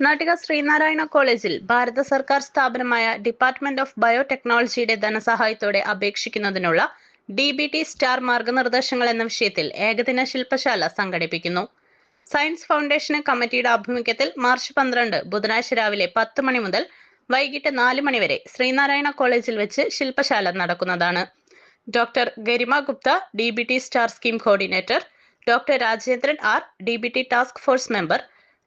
നാട്ടിക ശ്രീനാരായണ കോളേജിൽ ഭാരത സർക്കാർ സ്ഥാപനമായ ഡിപ്പാർട്ട്മെന്റ് ഓഫ് ബയോടെക്നോളജിയുടെ ധനസഹായത്തോടെ അപേക്ഷിക്കുന്നതിനുള്ള DBT സ്റ്റാർ മാർഗനിർദ്ദേശങ്ങൾ എന്ന വിഷയത്തിൽ ഏകദിന ശില്പശാല സംഘടിപ്പിക്കുന്നു. സയൻസ് ഫൗണ്ടേഷൻ കമ്മിറ്റിയുടെ ആഭിമുഖ്യത്തിൽ മാർച്ച് 12 ബുധനാഴ്ച രാവിലെ 10 മണി മുതൽ വൈകിട്ട് 4 മണി വരെ ശ്രീനാരായണ കോളേജിൽ വെച്ച് ശില്പശാല നടക്കുന്നതാണ്. Doctor Garima Gupta, DBT star scheme coordinator, doctor Rajendran R, DBT task force member,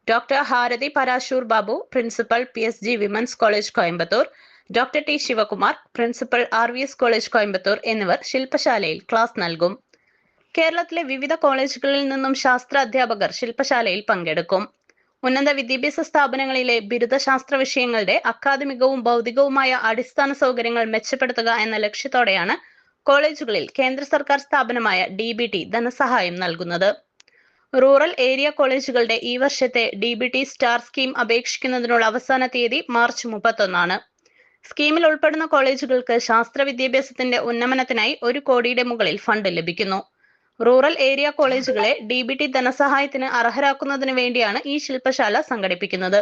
doctor Harathi Parashur Babu, principal PSG women's college Coimbatore, doctor T Sivakumar, principal RVS college Coimbatore എന്നിവർ ശില്പശാലയിൽ ക്ലാസ് നൽകും. കേരളത്തിലെ വിവിധ കോളേജുകളിൽ നിന്നും ശാസ്ത്ര അധ്യാപകർ ശില്പശാലയിൽ പങ്കെടുക്കും. ഉന്നത വിദ്യാഭ്യാസ സ്ഥാപനങ്ങളിലെ ബിരുദശാസ്ത്ര വിഷയങ്ങളുടെ അക്കാദമികവും ഭൗതികവുമായ അടിസ്ഥാന സൗകര്യങ്ങൾ മെച്ചപ്പെടുത്തുക എന്ന ലക്ഷ്യത്തോടെയാണ് കോളേജുകളിൽ കേന്ദ്ര സർക്കാർ സ്ഥാപനമായ DBT ധനസഹായം നൽകുന്നത്. റൂറൽ ഏരിയ കോളേജുകളുടെ ഈ വർഷത്തെ DBT സ്റ്റാർ സ്കീം അപേക്ഷിക്കുന്നതിനുള്ള അവസാന തീയതി മാർച്ച് 31. സ്കീമിൽ ഉൾപ്പെടുന്ന കോളേജുകൾക്ക് ശാസ്ത്ര വിദ്യാഭ്യാസത്തിന്റെ ഉന്നമനത്തിനായി 1 കോടിയുടെ മുകളിൽ ഫണ്ട് ലഭിക്കുന്നു. റൂറൽ ഏരിയ കോളേജുകളെ DBT ധനസഹായത്തിന് അർഹരാക്കുന്നതിന് വേണ്ടിയാണ് ഈ ശില്പശാല സംഘടിപ്പിക്കുന്നത്.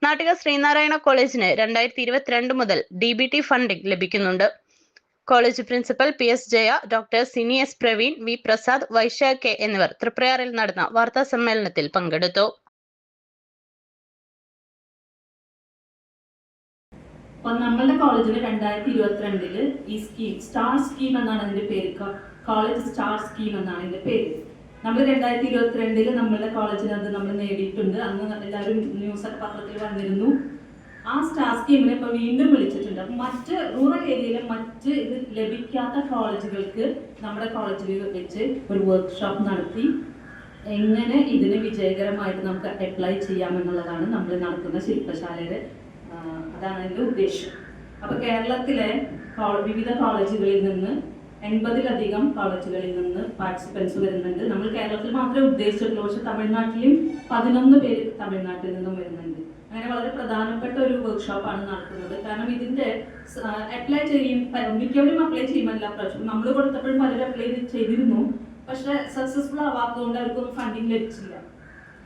നാട്ടിക ശ്രീനാരായണ കോളേജിന് 2022 മുതൽ DBT ഫണ്ടിംഗ് ലഭിക്കുന്നുണ്ട്. College principal PS Jaya, doctor Sini S Praveen, V Prasad, Vaishakh K എന്നിവർ തൃപ്രയാറിൽ നടന്ന വാർത്താ സമ്മേളനത്തിൽ പങ്കെടുത്തു. നമ്മളുടെ കോളേജിൽ 2022 ഈ സ്കീം സ്റ്റാർ സ്കീം എന്നാണ് അതിന്റെ പേര്. കോളേജ് സ്റ്റാർ സ്കീം എന്നാണ് അതിന്റെ പേര്. നമ്മൾ 2022 നമ്മളുടെ കോളേജിന് അത് നമ്മൾ നേടിയിട്ടുണ്ട്. അന്ന് എല്ലാവരും ന്യൂസൊക്കെ പത്രത്തിൽ വന്നിരുന്നു. ആ സ്റ്റാർ സ്കീമിനെ ഇപ്പൊ വീണ്ടും വിളിച്ചിട്ടുണ്ട്. മറ്റ് റൂറൽ ഏരിയയിലെ മറ്റ് ഇത് ലഭിക്കാത്ത കോളേജുകൾക്ക് നമ്മുടെ കോളേജിൽ വെച്ച് ഒരു വർക്ക്ഷോപ്പ് നടത്തി എങ്ങനെ ഇതിന് വിജയകരമായിട്ട് നമുക്ക് അപ്ലൈ ചെയ്യാമെന്നുള്ളതാണ് നമ്മൾ നടത്തുന്ന ശില്പശാലയുടെ അതാണ് അതിന്റെ ഉദ്ദേശം. അപ്പൊ കേരളത്തിലെ വിവിധ കോളേജുകളിൽ നിന്ന് 80-ലധികം കോളേജുകളിൽ നിന്ന് പാർട്ടിസിപ്പൻസ് വരുന്നുണ്ട്. നമ്മൾ കേരളത്തിൽ മാത്രമേ ഉദ്ദേശിച്ചിട്ടുള്ളൂ, പക്ഷെ തമിഴ്നാട്ടിലും 11 പേര് തമിഴ്നാട്ടിൽ നിന്നും വരുന്നുണ്ട്. അങ്ങനെ വളരെ പ്രധാനപ്പെട്ട ഒരു വർക്ക്ഷോപ്പാണ് നടത്തുന്നത്. കാരണം ഇതിന്റെ അപ്ലൈ ചെയ്യും മിക്കവരും അപ്ലൈ ചെയ്യുമല്ല പ്രാവശ്യം നമ്മൾ കൊടുത്തപ്പോഴും പലരും അപ്ലൈ ചെയ്തിരുന്നു. പക്ഷെ സക്സസ്ഫുൾ ആവാത്തതുകൊണ്ട് അവർക്കൊന്നും ഫണ്ടിങ് ലഭിച്ചില്ല.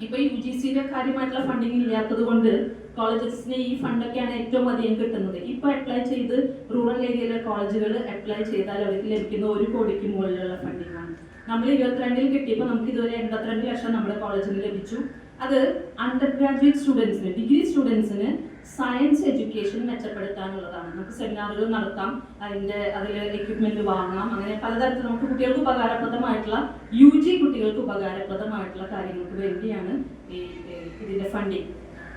ഇപ്പൊ UGCയുടെ കാര്യമായിട്ടുള്ള ഫണ്ടിങ് ഇല്ലാത്തത് കൊണ്ട് കോളേജസിന് ഈ ഫണ്ടൊക്കെയാണ് ഏറ്റവും അധികം കിട്ടുന്നത്. ഇപ്പൊ അപ്ലൈ ചെയ്ത് റൂറൽ ഏരിയയിലെ കോളേജുകൾ അപ്ലൈ ചെയ്താൽ അവർക്ക് ലഭിക്കുന്ന 1 കോടിക്ക് മുകളിലുള്ള ഫണ്ടിങ് ആണ്. നമ്മൾ 22 കിട്ടിയപ്പോൾ നമുക്ക് ഇതുവരെ 82 ലക്ഷം നമ്മുടെ കോളേജിന് ലഭിച്ചു. അത് അണ്ടർ ഗ്രാജുവേറ്റ് സ്റ്റുഡൻസിന്, ഡിഗ്രി സ്റ്റുഡൻസിന് സയൻസ് എഡ്യൂക്കേഷൻ മെച്ചപ്പെടുത്താനുള്ളതാണ്. നമുക്ക് സെമിനാറുകൾ നടത്താം, അതിൽ എക്യുപ്മെന്റ് വാങ്ങാം, അങ്ങനെ പലതരത്തിൽ നമുക്ക് കുട്ടികൾക്ക് ഉപകാരപ്രദമായിട്ടുള്ള UG കുട്ടികൾക്ക് ഉപകാരപ്രദമായിട്ടുള്ള കാര്യങ്ങൾക്ക് വേണ്ടിയാണ് ഇതിന്റെ ഫണ്ടിങ്.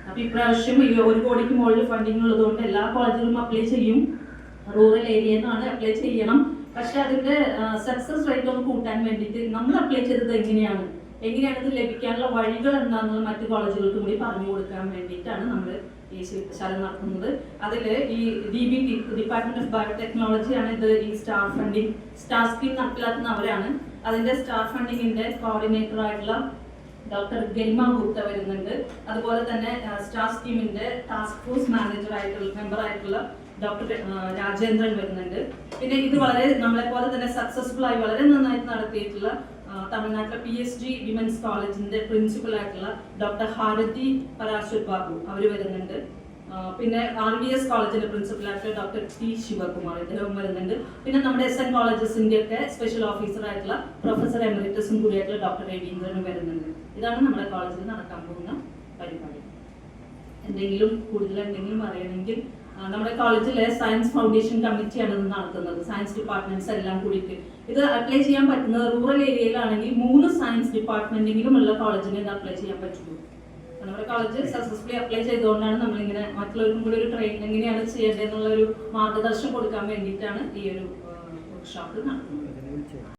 അപ്പൊ ഇപ്രാവശ്യം 1 കോടിക്ക് മുകളിൽ ഫണ്ടിങ് ഉള്ളതുകൊണ്ട് എല്ലാ കോളേജുകളും അപ്ലൈ ചെയ്യും. റൂറൽ ഏരിയയിൽ നിന്നാണ് അപ്ലൈ ചെയ്യണം. പക്ഷെ അതിന്റെ സക്സസ് റേറ്റ് ഒന്ന് കൂട്ടാൻ വേണ്ടിയിട്ട് നമ്മൾ അപ്ലൈ ചെയ്തത് എങ്ങനെയാണ് ഇത് ലഭിക്കാനുള്ള വഴികൾ എന്താണെന്ന് മറ്റു കോളേജുകൾക്ക് കൂടി പറഞ്ഞു കൊടുക്കാൻ വേണ്ടിയിട്ടാണ് നമ്മൾ ഈ ശില്പശാല നടത്തുന്നത്. അതിൽ ഈ DBT ഡിപ്പാർട്ട്മെന്റ് ഓഫ് ബയോടെക്നോളജി ആണ് ഈ സ്റ്റാർ സ്കീം നടപ്പിലാക്കുന്ന അവരാണ്. അതിന്റെ സ്റ്റാർ ഫണ്ടിങ്ങിന്റെ കോർഡിനേറ്റർ ആയിട്ടുള്ള ഡോക്ടർ ഗരിമ ഗുപ്ത വരുന്നുണ്ട്. അതുപോലെ തന്നെ സ്റ്റാർ സ്കീമിന്റെ ടാസ്ക് ഫോഴ്സ് മെമ്പർ ആയിട്ടുള്ള ഡോക്ടർ രാജേന്ദ്രൻ വരുന്നുണ്ട്. പിന്നെ ഇത് വളരെ നമ്മളെ പോലെ തന്നെ സക്സസ്ഫുൾ ആയി വളരെ നന്നായിട്ട് നടത്തിയിട്ടുള്ള തമിഴ്നാട്ടിലെ PSG വിമൻസ് കോളേജിന്റെ പ്രിൻസിപ്പൽ ആയിട്ടുള്ള ഡോക്ടർ ഹാരതി പരാശൂർ ബാബു അവർ വരുന്നുണ്ട്. പിന്നെ RVS കോളേജിന്റെ പ്രിൻസിപ്പൽ ആയിട്ടുള്ള ഡോക്ടർ T ശിവകുമാർ ഇദ്ദേഹം വരുന്നുണ്ട്. പിന്നെ നമ്മുടെ SN കോളേജസിന്റെ ഒക്കെ സ്പെഷ്യൽ ഓഫീസർ ആയിട്ടുള്ള പ്രൊഫസർ എമറിറ്റസും കൂടിയായിട്ടുള്ള ഡോക്ടർ രവീന്ദ്രനും വരുന്നുണ്ട്. ഇതാണ് നമ്മുടെ കോളേജിൽ നടക്കാൻ പോകുന്ന പരിപാടി. എന്തെങ്കിലും അറിയണമെങ്കിൽ നമ്മുടെ കോളേജിലെ സയൻസ് ഫൗണ്ടേഷൻ കമ്മിറ്റിയാണ് ഇത് നടത്തുന്നത്. സയൻസ് ഡിപ്പാർട്ട്മെന്റ്സ് എല്ലാം കൂടിയിട്ട് ഇത് അപ്ലൈ ചെയ്യാൻ പറ്റുന്നത് റൂറൽ ഏരിയയിലാണെങ്കിൽ 3 സയൻസ് ഡിപ്പാർട്ട്മെന്റെങ്കിലും ഉള്ള കോളേജിന് ഇത് അപ്ലൈ ചെയ്യാൻ പറ്റുള്ളൂ. നമ്മുടെ കോളേജ് സക്സസ്ഫുള്ളി അപ്ലൈ ചെയ്തുകൊണ്ടാണ് നമ്മളിങ്ങനെ മറ്റുള്ളവർക്കും കൂടി ഒരു ട്രെയിൻ എങ്ങനെയാണ് ചെയ്യേണ്ടതെന്നുള്ള ഒരു മാർഗദർശനം കൊടുക്കാൻ വേണ്ടിയിട്ടാണ് ഈ ഒരു വർക്ക്ഷോപ്പ് നടത്തുന്നത്.